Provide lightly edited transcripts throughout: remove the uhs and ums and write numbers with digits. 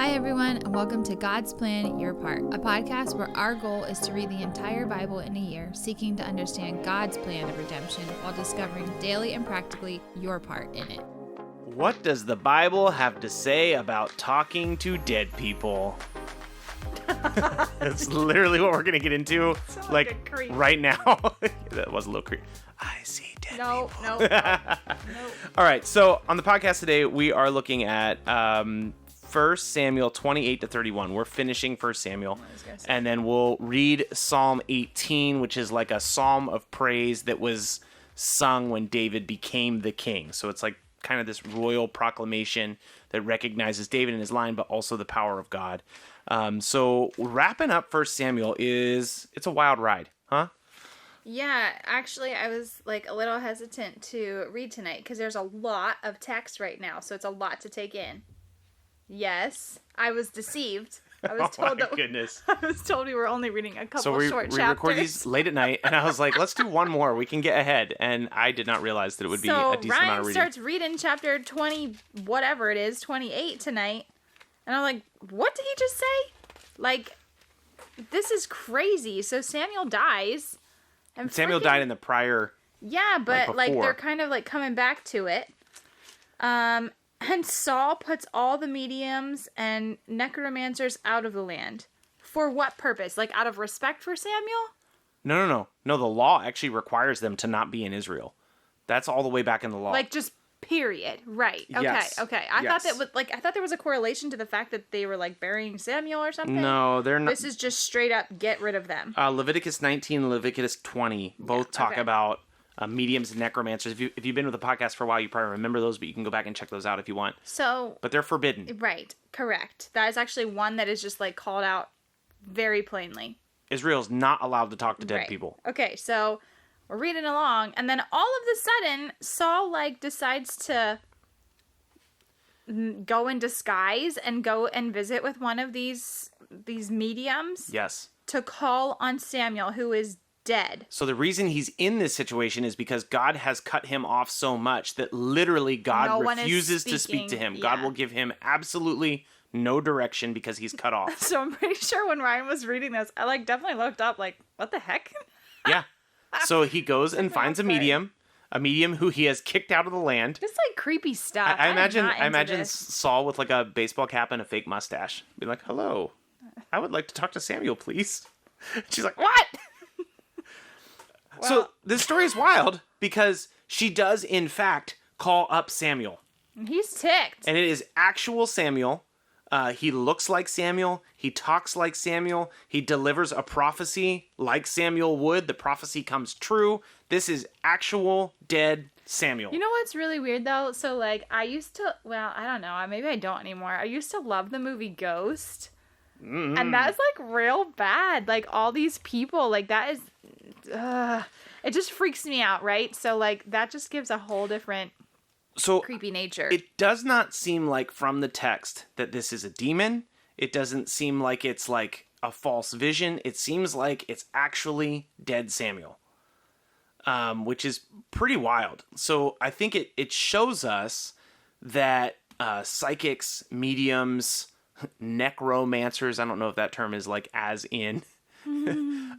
Hi, everyone, and welcome to God's Plan, Your Part, a podcast where our goal is to read the entire Bible in a year, seeking to understand God's plan of redemption while discovering daily and practically your part in it. What does the Bible have to say about talking to dead people? That's literally what we're going to get into, like right now. That was a little creepy. I see dead people. No. All right, so on the podcast today, we are looking at 1 Samuel 28 to 31. We're finishing 1 Samuel, and then we'll read Psalm 18, which is like a psalm of praise that was sung when David became the king. So it's like kind of this royal proclamation that recognizes David and his line, but also the power of God. So wrapping up 1 Samuel it's a wild ride, huh? Yeah, actually, I was like a little hesitant to read tonight because there's a lot of text right now, so it's a lot to take in. Yes, I was deceived. I was told goodness. I was told we were only reading a couple short chapters. So we record these late at night, and I was like, let's do one more. We can get ahead. And I did not realize that it would be a decent amount of reading. So Ryan starts reading chapter 20, whatever it is, 28 tonight. And I'm like, what did he just say? Like, this is crazy. So Samuel dies. And Samuel died in the prior. Yeah, but like they're kind of like coming back to it. And Saul puts all the mediums and necromancers out of the land. For what purpose? Like out of respect for Samuel? No. No, the law actually requires them to not be in Israel. That's all the way back in the law. Like just period. Right. Okay. Yes. Okay. I thought there was a correlation to the fact that they were like burying Samuel or something. No, they're not. This is just straight up get rid of them. Leviticus 19 and Leviticus 20 both talk about mediums and necromancers. If you've been with the podcast for a while, you probably remember those, but you can go back and check those out if you want. But they're forbidden. Right. Correct. That is actually one that is just like called out very plainly. Israel's not allowed to talk to dead people. Okay, so we're reading along, and then all of a sudden, Saul like decides to go in disguise and go and visit with one of these mediums. Yes. To call on Samuel, who is dead. So the reason he's in this situation is because God has cut him off so much that literally God refuses to speak to him. Yeah. God will give him absolutely no direction because he's cut off. So I'm pretty sure when Ryan was reading this, I like definitely looked up like, what the heck? Yeah. So he goes and finds a medium who he has kicked out of the land. Just like creepy stuff. I imagine Saul with like a baseball cap and a fake mustache. Be like, hello, I would like to talk to Samuel, please. She's like, what? So this story is wild because she does, in fact, call up Samuel. He's ticked. And it is actual Samuel. He looks like Samuel. He talks like Samuel. He delivers a prophecy like Samuel would. The prophecy comes true. This is actual dead Samuel. You know what's really weird, though? So, like, I don't know. Maybe I don't anymore. I used to love the movie Ghost. Mm-hmm. And that's, like, real bad. Like, all these people, like, that is... it just freaks me out, right? So, like, that just gives a whole different creepy nature. It does not seem like from the text that this is a demon. It doesn't seem like it's, like, a false vision. It seems like it's actually dead Samuel, which is pretty wild. So I think it shows us that psychics, mediums, necromancers, I don't know if that term is, like, as in...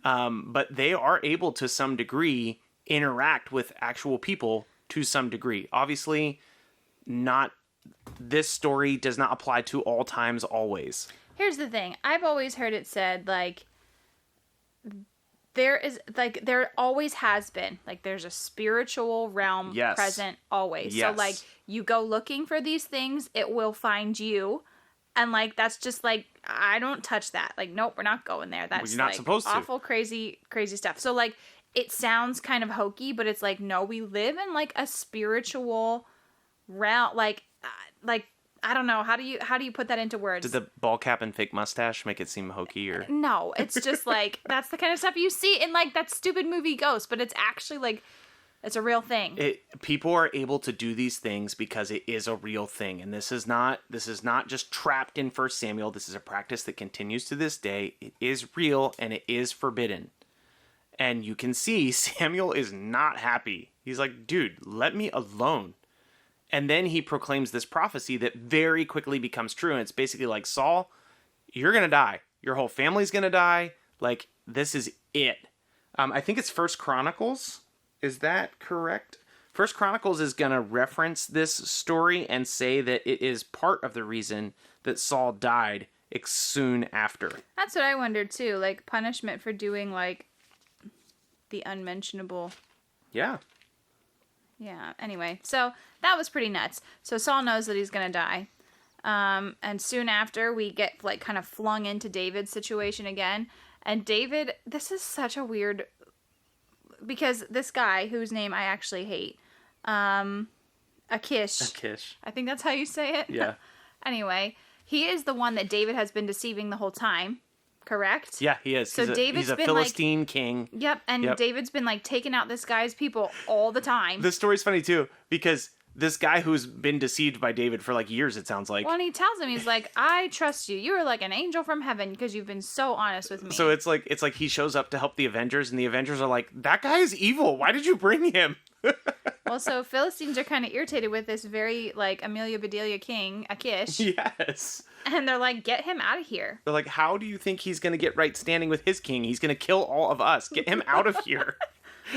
but they are able to some degree interact with actual people to some degree. Obviously, this story does not apply to all times always. Here's the thing. I've always heard it said, like, there always has been, like, there's a spiritual realm present always. Yes. So, like, you go looking for these things, it will find you. And, like, that's just, like, I don't touch that. Like, nope, we're not going there. That's, you're not like, supposed to. Awful, crazy, crazy stuff. So, like, it sounds kind of hokey, but it's, like, no, we live in, like, a spiritual realm. Like, I don't know. How do you put that into words? Did the ball cap and fake mustache make it seem hokey or? No, it's just, like, that's the kind of stuff you see in, like, that stupid movie Ghost. But it's actually, like... It's a real thing. People are able to do these things because it is a real thing. And this is not just trapped in 1 Samuel. This is a practice that continues to this day. It is real and it is forbidden. And you can see Samuel is not happy. He's like, dude, let me alone. And then he proclaims this prophecy that very quickly becomes true. And it's basically like, Saul, you're going to die. Your whole family's going to die. Like, this is it. I think it's First Chronicles. Is that correct? First Chronicles is going to reference this story and say that it is part of the reason that Saul died soon after. That's what I wondered too. Like, punishment for doing, like, the unmentionable. Yeah. Yeah. Anyway, so that was pretty nuts. So Saul knows that he's going to die. And soon after, we get, like, kind of flung into David's situation again. And David, this is such a weird... Because this guy, whose name I actually hate, Akish. Akish. I think that's how you say it. Yeah. Anyway, he is the one that David has been deceiving the whole time. Correct? Yeah, he is. So he's a Philistine king. Yep, and David's been, like, taking out this guy's people all the time. This story's funny, too, because this guy who's been deceived by David for, like, years, it sounds like. Well, and he tells him, he's like, I trust you. You are like an angel from heaven because you've been so honest with me. So it's like he shows up to help the Avengers, and the Avengers are like, that guy is evil. Why did you bring him? Well, so Philistines are kind of irritated with this very, like, Amelia Bedelia king, Akish. Yes. And they're like, get him out of here. They're like, how do you think he's going to get right standing with his king? He's going to kill all of us. Get him out of here.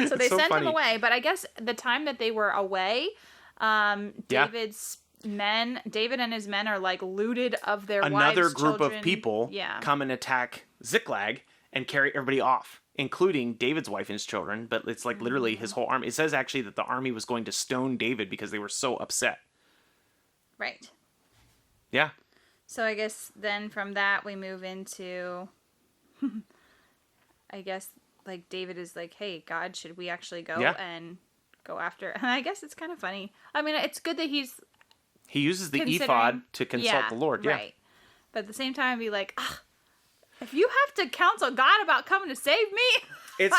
So they send him away. But I guess the time that they were away, David and his men are, like, looted of their Another wives, group children. of people come and attack Ziklag and carry everybody off, including David's wife and his children. But it's like literally his whole army. It says actually that the army was going to stone David because they were so upset. Right. Yeah. So I guess then from that we move into, I guess, like, David is like, hey, God, should we actually go and go after? And I guess it's kind of funny. I mean, it's good that he uses the ephod to consult the Lord. Yeah. Right. But at the same time, be like, if you have to counsel God about coming to save me. It's,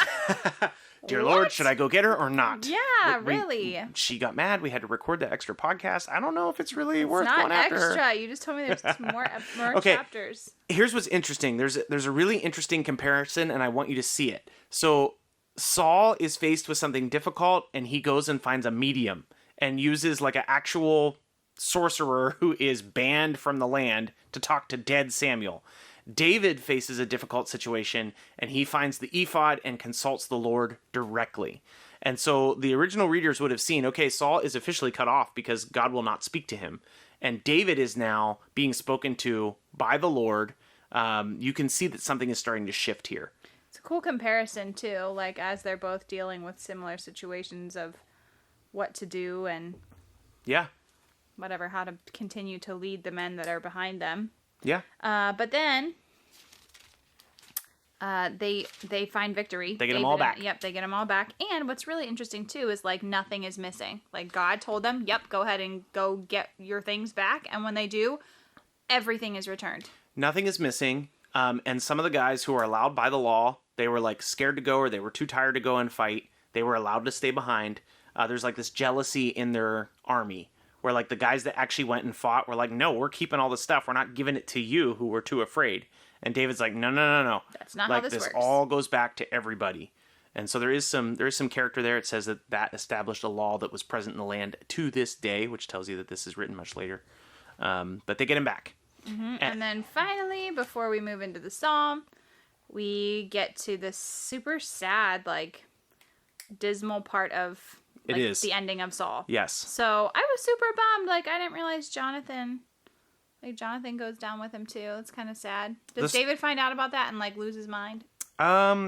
dear Lord, should I go get her or not? Yeah, really. She got mad. We had to record that extra podcast. I don't know if it's really worth going after her. It's not extra. You just told me there's more Okay. chapters. Here's what's interesting. There's a really interesting comparison, and I want you to see it. So Saul is faced with something difficult, and he goes and finds a medium and uses, like, an actual sorcerer who is banned from the land to talk to dead Samuel. David faces a difficult situation, and he finds the ephod and consults the Lord directly. And so the original readers would have seen, okay, Saul is officially cut off because God will not speak to him. And David is now being spoken to by the Lord. You can see that something is starting to shift here. It's a cool comparison, too, like, as they're both dealing with similar situations of what to do and whatever, how to continue to lead the men that are behind them. Yeah. But then they find victory. They get them all back. Yep, they get them all back. And what's really interesting, too, is, like, nothing is missing. Like, God told them, yep, go ahead and go get your things back. And when they do, everything is returned. Nothing is missing. And some of the guys who are allowed by the law, they were, like, scared to go or they were too tired to go and fight. They were allowed to stay behind. There's, like, this jealousy in their army where, like, the guys that actually went and fought were like, no, we're keeping all the stuff. We're not giving it to you who were too afraid. And David's like, no. That's not like, how this works. All goes back to everybody. And so there is some character there. It says that established a law that was present in the land to this day, which tells you that this is written much later. But they get him back. Mm-hmm. And then finally, before we move into the psalm, we get to the super sad, like, dismal part of, like, it is the ending of Saul. Yes. So I was super bummed. Like, I didn't realize Jonathan goes down with him too. It's kind of sad. Does David find out about that and, like, lose his mind?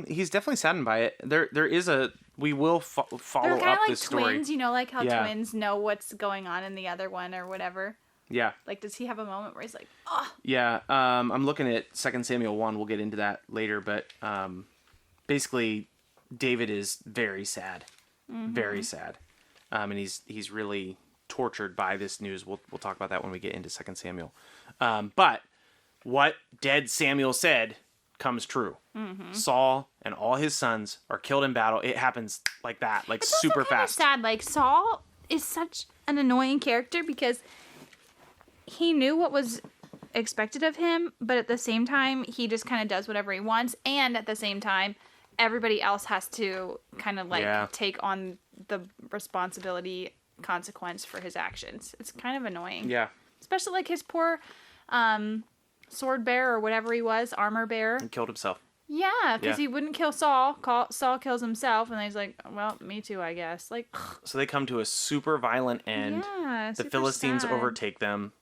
He's definitely saddened by it. There is we will follow They're up like this story. twins, you know, like how twins know what's going on in the other one or whatever. Yeah. Like, does he have a moment where he's like, oh? Yeah. I'm looking at 2 Samuel 1. We'll get into that later, but basically, David is very sad. Mm-hmm. Very sad. And he's really tortured by this news. We'll talk about that when we get into 2 Samuel. But what dead Samuel said comes true. Mm-hmm. Saul and all his sons are killed in battle. It happens like that, like it's super also fast. Sad. Like, Saul is such an annoying character because he knew what was expected of him, but at the same time, he just kind of does whatever he wants. And at the same time, everybody else has to kind of, like, take on the responsibility consequence for his actions. It's kind of annoying. Yeah. Especially like his poor sword bearer or whatever he was, armor bearer. He killed himself. Yeah, because he wouldn't kill Saul. Saul kills himself, and he's like, well, me too, I guess. Like, so they come to a super violent end. Yeah, the super Philistines sad. overtake them.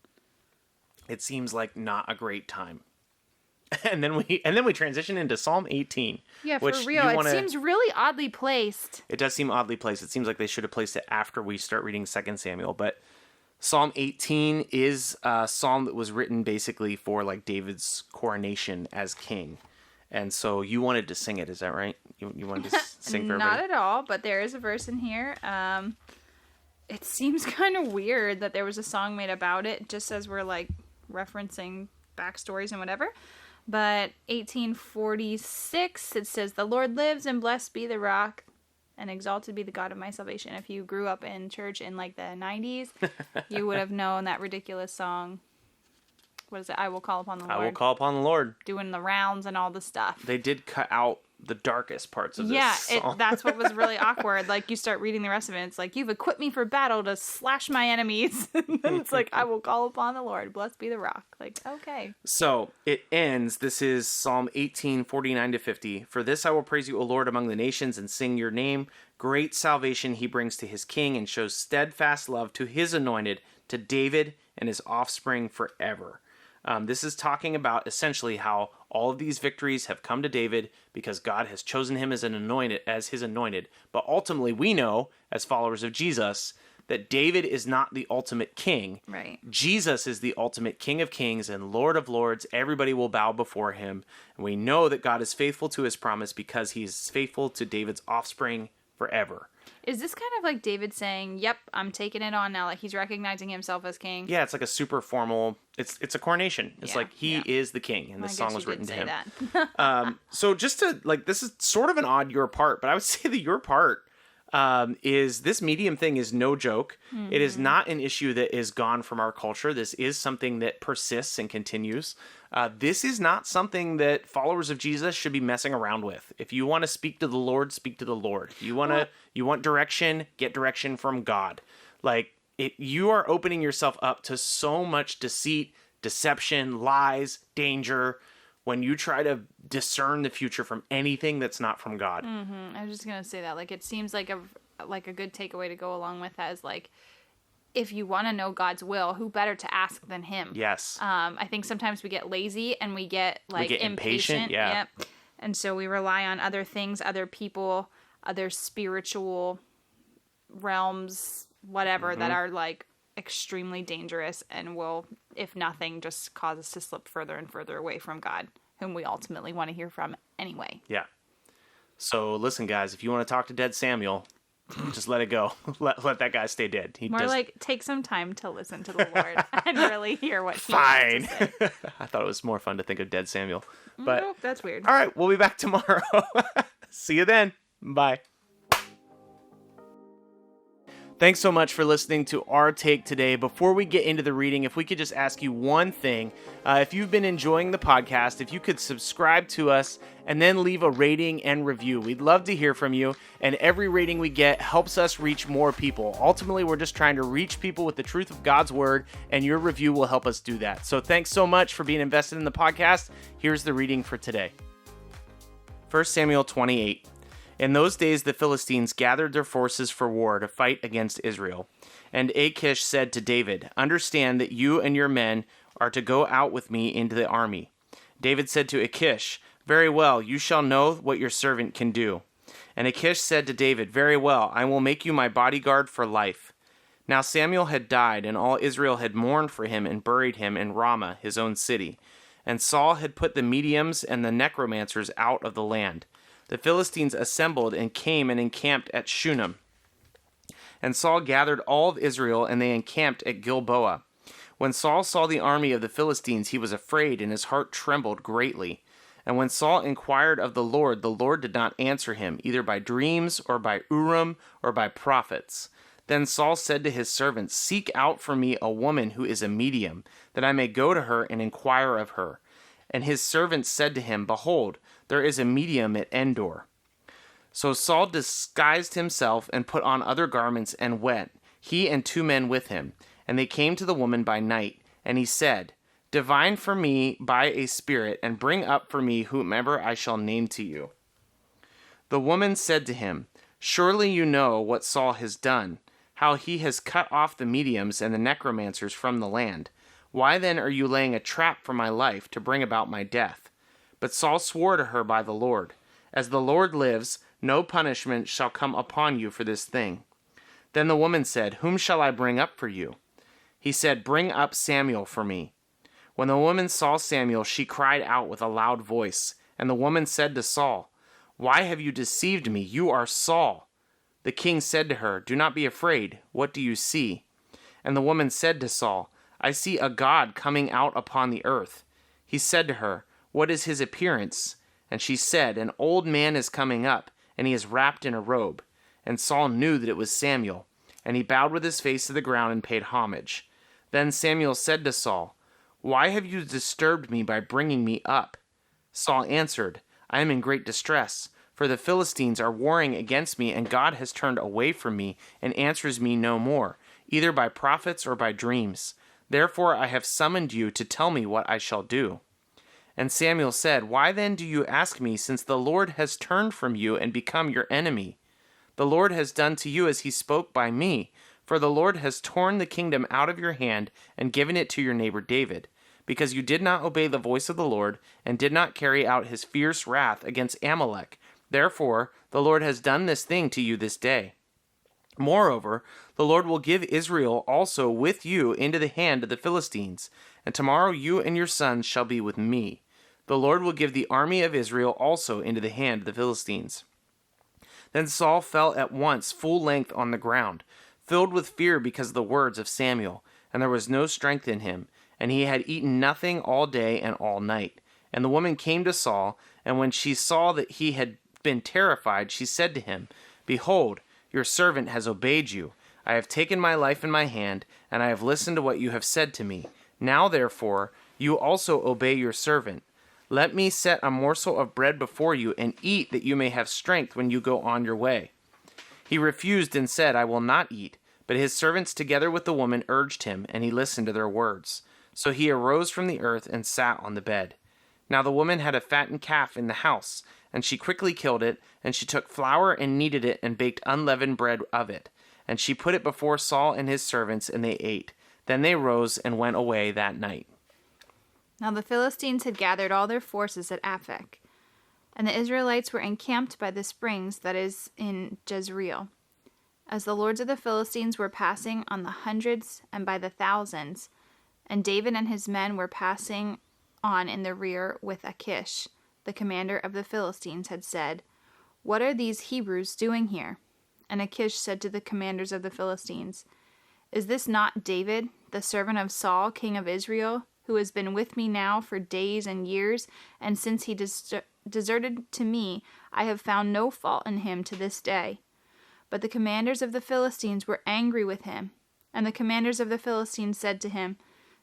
It seems like not a great time. And then we transition into Psalm 18. Yeah, for which real. It seems really oddly placed. It does seem oddly placed. It seems like they should have placed it after we start reading 2 Samuel. But Psalm 18 is a psalm that was written basically for like David's coronation as king. And so you wanted to sing it, is that right? You wanted to sing for everybody? Not at all, but there is a verse in here. It seems kind of weird that there was a song made about it, just as we're like referencing backstories and whatever. But 1846, it says, "The Lord lives, and blessed be the rock, and exalted be the God of my salvation." If you grew up in church in like the 90s, you would have known that ridiculous song. What is it? I will call upon the Lord. I will call upon the Lord. Doing the rounds and all the stuff. They did cut out the darkest parts of this song. That's what was really awkward. Like, you start reading the rest of it, it's like, "You've equipped me for battle to slash my enemies." And then it's like, "I will call upon the Lord. Blessed be the rock." Like, okay. So it ends. This is Psalm 18, 49 to 50. "For this I will praise you, O Lord, among the nations, and sing your name. Great salvation he brings to his king, and shows steadfast love to his anointed, to David and his offspring forever." This is talking about essentially how all of these victories have come to David because God has chosen him as his anointed. But ultimately, we know, as followers of Jesus, that David is not the ultimate king. Right. Jesus is the ultimate King of Kings and Lord of Lords. Everybody will bow before him. And we know that God is faithful to his promise because he is faithful to David's offspring forever. Is this kind of like David saying, "Yep, I'm taking it on now"? Like, he's recognizing himself as king? Yeah, it's like a super formal. It's a coronation. It's like he is the king, and this song was written to him. So just to this is sort of an odd your part, but I would say that your part is this medium thing is no joke. Mm-hmm. It is not an issue that is gone from our culture. This is something that persists and continues. This is not something that followers of Jesus should be messing around with. If you want to speak to the Lord, speak to the Lord. You want direction, get direction from God. You are opening yourself up to so much deceit, deception, lies, danger when you try to discern the future from anything that's not from God. Mm-hmm. I was just gonna say that. Like, it seems like a good takeaway to go along with that is like, if you want to know God's will, who better to ask than him? Yes. I think sometimes we get lazy and we get impatient. Yeah. Yep. And so we rely on other things, other people, other spiritual realms, whatever, that are like extremely dangerous and will, if nothing, just cause us to slip further and further away from God, whom we ultimately want to hear from anyway. Yeah. So listen, guys, if you want to talk to dead Samuel, just let it go. Let that guy stay dead. Take some time to listen to the Lord and really hear what he Fine. has to say. I thought it was more fun to think of dead Samuel. But nope, that's weird. All right, we'll be back tomorrow. See you then. Bye. Thanks so much for listening to our take today. Before we get into the reading, if we could just ask you one thing. If you've been enjoying the podcast, if you could subscribe to us and then leave a rating and review. We'd love to hear from you, and every rating we get helps us reach more people. Ultimately, we're just trying to reach people with the truth of God's word, and your review will help us do that. So thanks so much for being invested in the podcast. Here's the reading for today. 1 Samuel 28. In those days, the Philistines gathered their forces for war to fight against Israel. And Achish said to David, "Understand that you and your men are to go out with me into the army." David said to Achish, "Very well, you shall know what your servant can do." And Achish said to David, "Very well, I will make you my bodyguard for life." Now Samuel had died, and all Israel had mourned for him and buried him in Ramah, his own city. And Saul had put the mediums and the necromancers out of the land. The Philistines assembled and came and encamped at Shunem. And Saul gathered all of Israel, and they encamped at Gilboa. When Saul saw the army of the Philistines, he was afraid, and his heart trembled greatly. And when Saul inquired of the Lord did not answer him, either by dreams, or by Urim, or by prophets. Then Saul said to his servants, "Seek out for me a woman who is a medium, that I may go to her and inquire of her." And his servants said to him, "Behold, there is a medium at Endor." So Saul disguised himself and put on other garments and went. he and 2 men with him. And they came to the woman by night, and he said, Divine for me by a spirit, and bring up for me whomever I shall name to you. The woman said to him, Surely you know what Saul has done, how he has cut off the mediums and the necromancers from the land. Why then are you laying a trap for my life to bring about my death? But Saul swore to her by the Lord, As the Lord lives, no punishment shall come upon you for this thing. Then the woman said, Whom shall I bring up for you? He said, Bring up Samuel for me. When the woman saw Samuel, she cried out with a loud voice. And the woman said to Saul, Why have you deceived me? You are Saul. The king said to her, Do not be afraid. What do you see? And the woman said to Saul, I see a God coming out upon the earth. He said to her, What is his appearance? And she said, An old man is coming up, and he is wrapped in a robe. And Saul knew that it was Samuel, and he bowed with his face to the ground and paid homage. Then Samuel said to Saul, Why have you disturbed me by bringing me up? Saul answered, I am in great distress, for the Philistines are warring against me, and God has turned away from me and answers me no more, either by prophets or by dreams. Therefore I have summoned you to tell me what I shall do. And Samuel said, Why then do you ask me, since the Lord has turned from you and become your enemy? The Lord has done to you as he spoke by me, for the Lord has torn the kingdom out of your hand and given it to your neighbor David, because you did not obey the voice of the Lord and did not carry out his fierce wrath against Amalek. Therefore the Lord has done this thing to you this day. Moreover, the Lord will give Israel also with you into the hand of the Philistines, and tomorrow you and your sons shall be with me. The Lord will give the army of Israel also into the hand of the Philistines. Then Saul fell at once full length on the ground, filled with fear because of the words of Samuel, and there was no strength in him, and he had eaten nothing all day and all night. And the woman came to Saul, and when she saw that he had been terrified, she said to him, Behold, your servant has obeyed you. I have taken my life in my hand, and I have listened to what you have said to me. Now, therefore, you also obey your servant. Let me set a morsel of bread before you, and eat, that you may have strength when you go on your way. He refused and said, I will not eat. But his servants together with the woman urged him, and he listened to their words. So he arose from the earth and sat on the bed. Now the woman had a fattened calf in the house, and she quickly killed it, and she took flour and kneaded it, and baked unleavened bread of it. And she put it before Saul and his servants, and they ate. Then they rose and went away that night. Now the Philistines had gathered all their forces at Aphek, and the Israelites were encamped by the springs that is in Jezreel. As the lords of the Philistines were passing on the hundreds and by the thousands, and David and his men were passing on in the rear with Achish, the commander of the Philistines, had said, What are these Hebrews doing here? And Achish said to the commanders of the Philistines, Is this not David, the servant of Saul, king of Israel, who has been with me now for days and years, and since he deserted to me, I have found no fault in him to this day? But the commanders of the Philistines were angry with him, and the commanders of the Philistines said to him,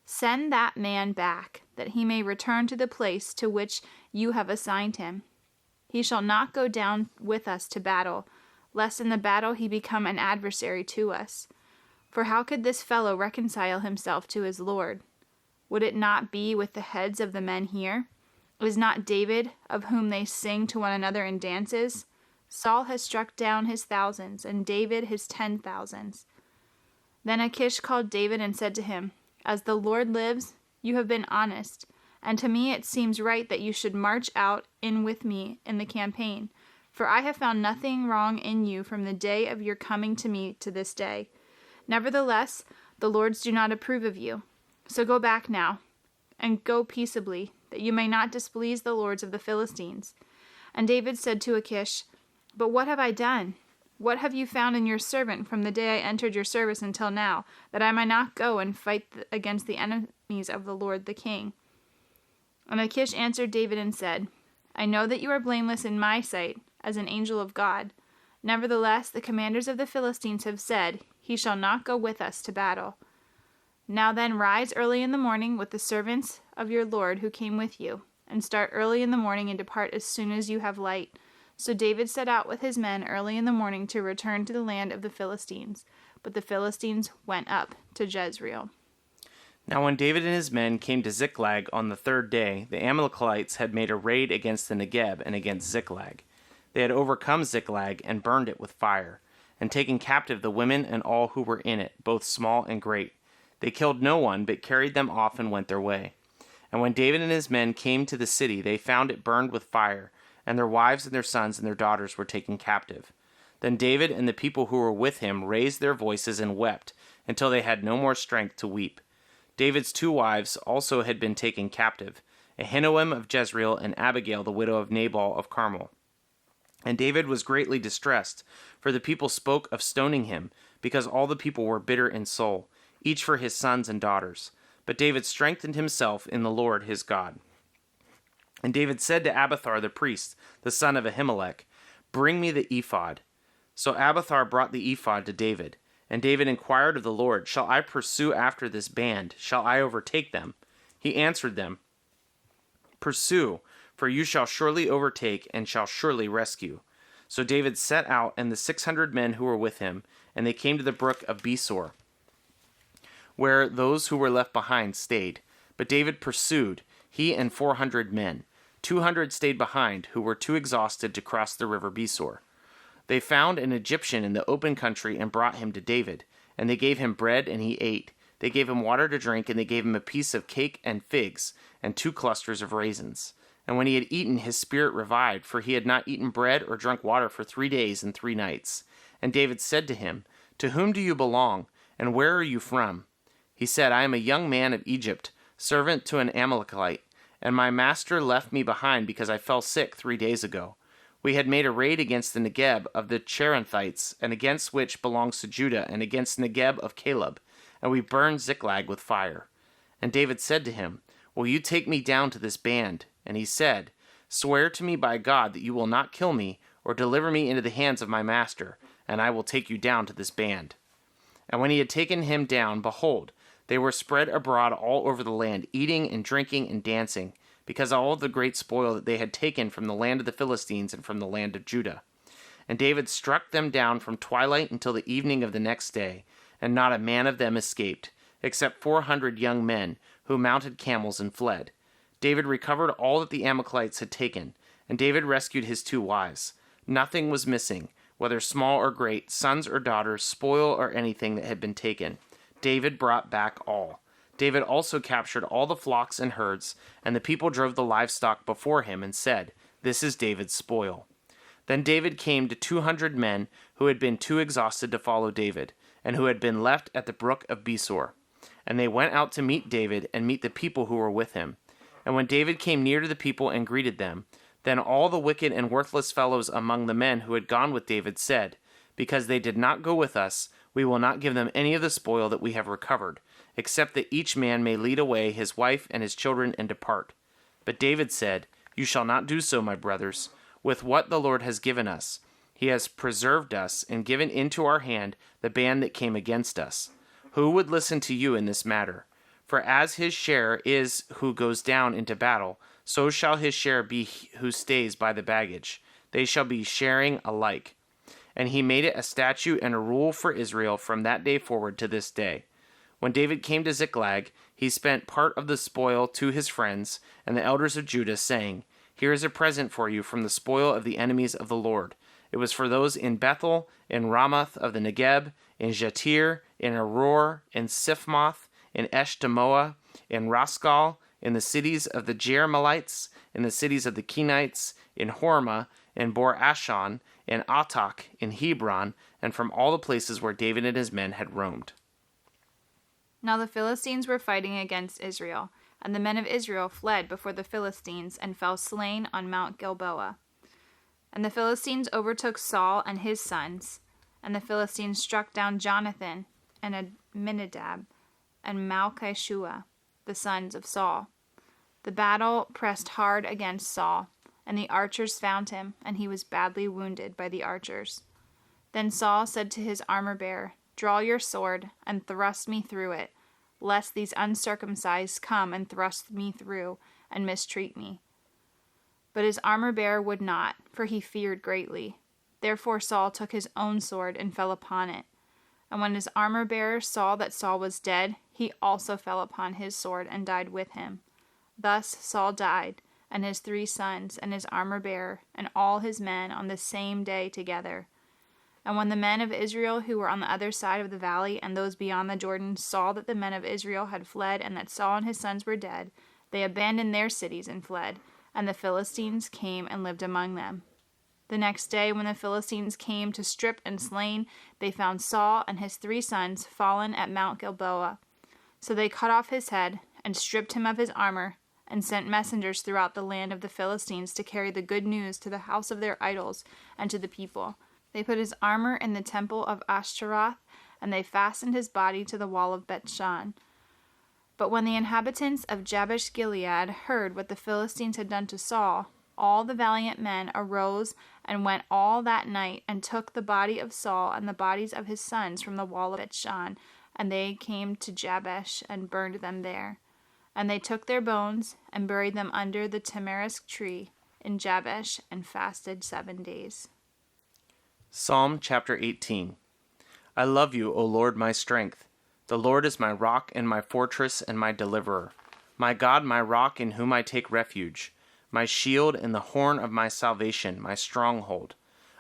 Send that man back, that he may return to the place to which you have assigned him. He shall not go down with us to battle, lest in the battle he become an adversary to us. For how could this fellow reconcile himself to his Lord? Would it not be with the heads of the men here? Is not David, of whom they sing to one another in dances? Saul has struck down his thousands, and David his 10,000s. Then Achish called David and said to him, As the Lord lives, you have been honest, and to me it seems right that you should march out in with me in the campaign. For I have found nothing wrong in you from the day of your coming to me to this day. Nevertheless, the lords do not approve of you. So go back now, and go peaceably, that you may not displease the lords of the Philistines. And David said to Achish, But what have I done? What have you found in your servant from the day I entered your service until now, that I might not go and fight against the enemies of the Lord the king? And Achish answered David and said, I know that you are blameless in my sight, as an angel of God. Nevertheless, the commanders of the Philistines have said, He shall not go with us to battle. Now then, rise early in the morning with the servants of your Lord who came with you, and start early in the morning and depart as soon as you have light. So David set out with his men early in the morning to return to the land of the Philistines. but the Philistines went up to Jezreel. Now when David and his men came to Ziklag on the third day, the Amalekites had made a raid against the Negeb and against Ziklag. They had overcome Ziklag and burned it with fire, and taken captive the women and all who were in it, both small and great. They killed no one, but carried them off and went their way. And when David and his men came to the city, they found it burned with fire, and their wives and their sons and their daughters were taken captive. Then David and the people who were with him raised their voices and wept, until they had no more strength to weep. David's 2 wives also had been taken captive, Ahinoam of Jezreel and Abigail the widow of Nabal of Carmel. And David was greatly distressed, for the people spoke of stoning him, because all the people were bitter in soul, each for his sons and daughters. But David strengthened himself in the Lord his God. And David said to Abiathar the priest, the son of Ahimelech, "Bring me the ephod." So Abiathar brought the ephod to David. And David inquired of the Lord, "Shall I pursue after this band? Shall I overtake them?" He answered them, "Pursue, for you shall surely overtake and shall surely rescue." So David set out, and the 600 men who were with him, and they came to the brook of Besor, where those who were left behind stayed. But David pursued, he and 400 men. 200 stayed behind, who were too exhausted to cross the river Besor. They found an Egyptian in the open country and brought him to David. And they gave him bread, and he ate. They gave him water to drink, and they gave him a piece of cake and figs, and 2 clusters of raisins. And when he had eaten, his spirit revived, for he had not eaten bread or drunk water for 3 days and 3 nights. And David said to him, "To whom do you belong, and where are you from?" He said, "I am a young man of Egypt, servant to an Amalekite, and my master left me behind because I fell sick 3 days ago. We had made a raid against the Negeb of the Cherethites, and against which belongs to Judah, and against Negeb of Caleb, and we burned Ziklag with fire." And David said to him, "Will you take me down to this band?" And he said, "Swear to me by God that you will not kill me, or deliver me into the hands of my master, and I will take you down to this band." And when he had taken him down, behold, they were spread abroad all over the land, eating and drinking and dancing, because of all the great spoil that they had taken from the land of the Philistines and from the land of Judah. And David struck them down from twilight until the evening of the next day, and not a man of them escaped, except 400 young men, who mounted camels and fled. David recovered all that the Amalekites had taken, and David rescued his 2 wives. Nothing was missing, whether small or great, sons or daughters, spoil or anything that had been taken. David brought back all. David also captured all the flocks and herds, and the people drove the livestock before him and said, "This is David's spoil." Then David came to 200 men who had been too exhausted to follow David, and who had been left at the brook of Besor. And they went out to meet David and meet the people who were with him. And when David came near to the people and greeted them, then all the wicked and worthless fellows among the men who had gone with David said, "Because they did not go with us, we will not give them any of the spoil that we have recovered, except that each man may lead away his wife and his children and depart." But David said, "You shall not do so, my brothers. With what the Lord has given us, he has preserved us and given into our hand the band that came against us. Who would listen to you in this matter? For as his share is who goes down into battle, so shall his share be who stays by the baggage. They shall be sharing alike." And he made it a statute and a rule for Israel from that day forward to this day. When David came to Ziklag, he spent part of the spoil to his friends and the elders of Judah, saying, "Here is a present for you from the spoil of the enemies of the Lord." It was for those in Bethel, in Ramoth of the Negeb, in Jatir, in Aror, in Siphmoth, in Eshtemoa, in Rascal, in the cities of the Jerahmeelites, in the cities of the Kenites, in Hormah, in Bor Ashon, in Atak, in Hebron, and from all the places where David and his men had roamed. Now the Philistines were fighting against Israel, and the men of Israel fled before the Philistines and fell slain on Mount Gilboa. And the Philistines overtook Saul and his sons, and the Philistines struck down Jonathan and Abinadab and Malchishua, the sons of Saul. The battle pressed hard against Saul, and the archers found him, and he was badly wounded by the archers. Then Saul said to his armor-bearer, "Draw your sword, and thrust me through it, lest these uncircumcised come and thrust me through, and mistreat me." But his armor-bearer would not, for he feared greatly. Therefore Saul took his own sword and fell upon it. And when his armor-bearer saw that Saul was dead, he also fell upon his sword and died with him. Thus Saul died, and his 3 sons, and his armor-bearer, and all his men on the same day together. And when the men of Israel who were on the other side of the valley and those beyond the Jordan saw that the men of Israel had fled and that Saul and his sons were dead, they abandoned their cities and fled, and the Philistines came and lived among them. The next day, when the Philistines came to strip and slain, they found Saul and his 3 sons fallen at Mount Gilboa. So they cut off his head and stripped him of his armor, and sent messengers throughout the land of the Philistines to carry the good news to the house of their idols and to the people. They put his armor in the temple of Ashtaroth, and they fastened his body to the wall of Bethshan. But when the inhabitants of Jabesh Gilead heard what the Philistines had done to Saul, all the valiant men arose and went all that night and took the body of Saul and the bodies of his sons from the wall of Bethshan, and they came to Jabesh and burned them there. And they took their bones and buried them under the tamarisk tree in Jabesh and fasted 7 days. Psalm chapter 18. I love you, O Lord, my strength. The Lord is my rock and my fortress and my deliverer. My God, my rock in whom I take refuge. My shield and the horn of my salvation, my stronghold.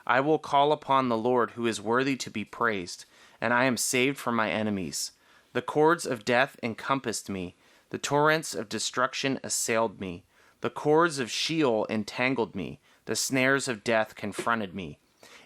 I will call upon the Lord who is worthy to be praised, and I am saved from my enemies. The cords of death encompassed me. The torrents of destruction assailed me. The cords of Sheol entangled me. The snares of death confronted me.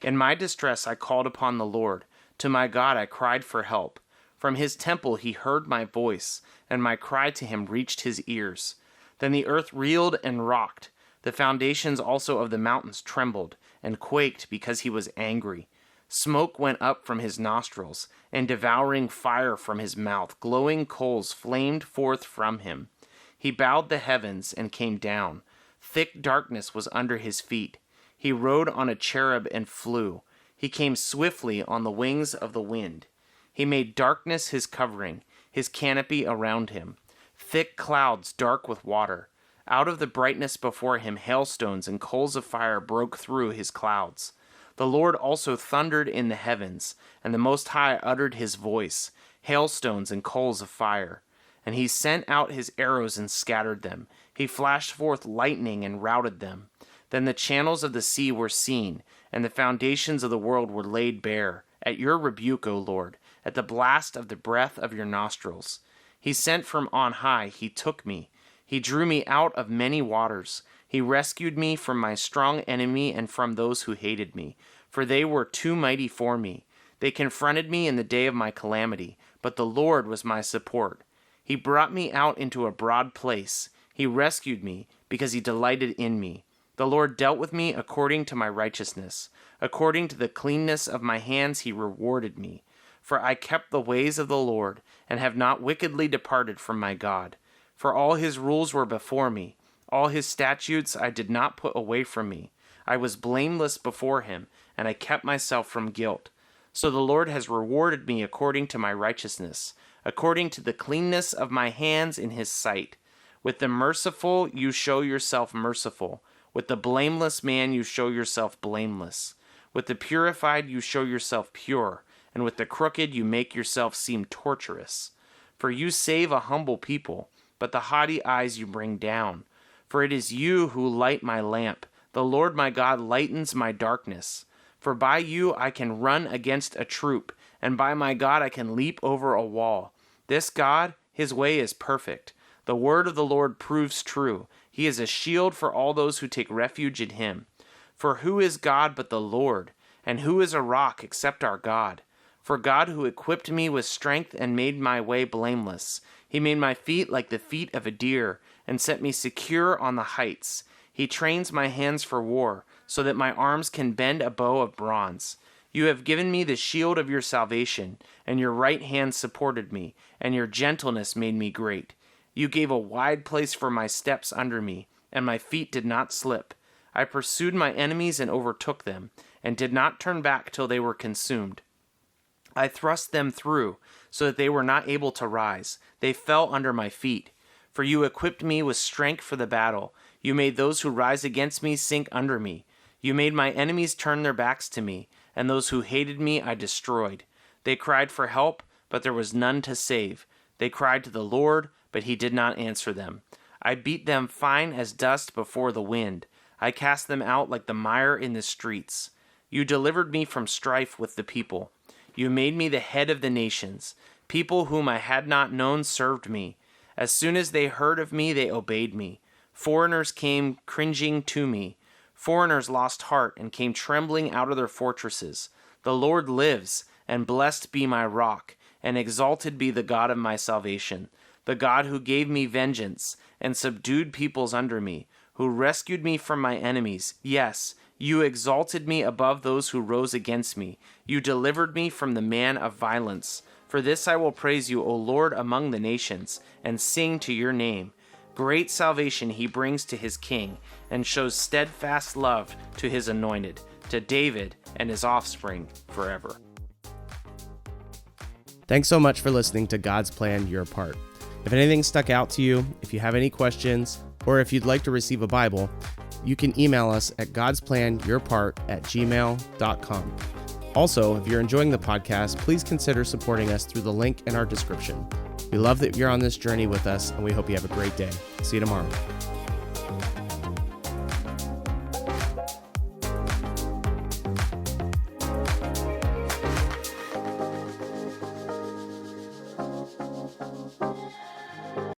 In my distress I called upon the Lord. To my God I cried for help. From his temple he heard my voice, and my cry to him reached his ears. Then the earth reeled and rocked. The foundations also of the mountains trembled and quaked because he was angry. Smoke went up from his nostrils, and devouring fire from his mouth. Glowing coals flamed forth from him. He bowed the heavens and came down. Thick darkness was under his feet. He rode on a cherub and flew. He came swiftly on the wings of the wind. He made darkness his covering, his canopy around him. Thick clouds dark with water. Out of the brightness before him hailstones and coals of fire broke through his clouds. The Lord also thundered in the heavens, and the Most High uttered his voice, hailstones and coals of fire. And he sent out his arrows and scattered them. He flashed forth lightning and routed them. Then the channels of the sea were seen, and the foundations of the world were laid bare, at your rebuke, O Lord, at the blast of the breath of your nostrils. He sent from on high, he took me. He drew me out of many waters. He rescued me from my strong enemy and from those who hated me, for they were too mighty for me. They confronted me in the day of my calamity, but the Lord was my support. He brought me out into a broad place. He rescued me because he delighted in me. The Lord dealt with me according to my righteousness. According to the cleanness of my hands he rewarded me. For I kept the ways of the Lord, and have not wickedly departed from my God. For all his rules were before me. All his statutes I did not put away from me. I was blameless before him, and I kept myself from guilt. So the Lord has rewarded me according to my righteousness, according to the cleanness of my hands in his sight. With the merciful you show yourself merciful. With the blameless man you show yourself blameless. With the purified you show yourself pure, and with the crooked you make yourself seem torturous. For you save a humble people, but the haughty eyes you bring down. For it is you who light my lamp. The Lord my God lightens my darkness. For by you I can run against a troop, and by my God I can leap over a wall. This God, his way is perfect. The word of the Lord proves true. He is a shield for all those who take refuge in him. For who is God but the Lord? And who is a rock except our God? For God who equipped me with strength and made my way blameless. He made my feet like the feet of a deer, and set me secure on the heights. He trains my hands for war, so that my arms can bend a bow of bronze. You have given me the shield of your salvation, and your right hand supported me, and your gentleness made me great. You gave a wide place for my steps under me, and my feet did not slip. I pursued my enemies and overtook them, and did not turn back till they were consumed. I thrust them through, so that they were not able to rise. They fell under my feet. For you equipped me with strength for the battle. You made those who rise against me sink under me. You made my enemies turn their backs to me, and those who hated me I destroyed. They cried for help, but there was none to save. They cried to the Lord, but he did not answer them. I beat them fine as dust before the wind. I cast them out like the mire in the streets. You delivered me from strife with the people. You made me the head of the nations. People whom I had not known served me. As soon as they heard of me, they obeyed me. Foreigners came cringing to me. Foreigners lost heart and came trembling out of their fortresses. The Lord lives, and blessed be my rock, and exalted be the God of my salvation, the God who gave me vengeance and subdued peoples under me, who rescued me from my enemies. Yes, you exalted me above those who rose against me. You delivered me from the man of violence. For this I will praise you, O Lord, among the nations, and sing to your name. Great salvation he brings to his king, and shows steadfast love to his anointed, to David and his offspring forever. Thanks so much for listening to God's Plan, Your Part. If anything stuck out to you, if you have any questions, or if you'd like to receive a Bible, you can email us at godsplanyourpart@gmail.com. Also, if you're enjoying the podcast, please consider supporting us through the link in our description. We love that you're on this journey with us, and we hope you have a great day. See you tomorrow.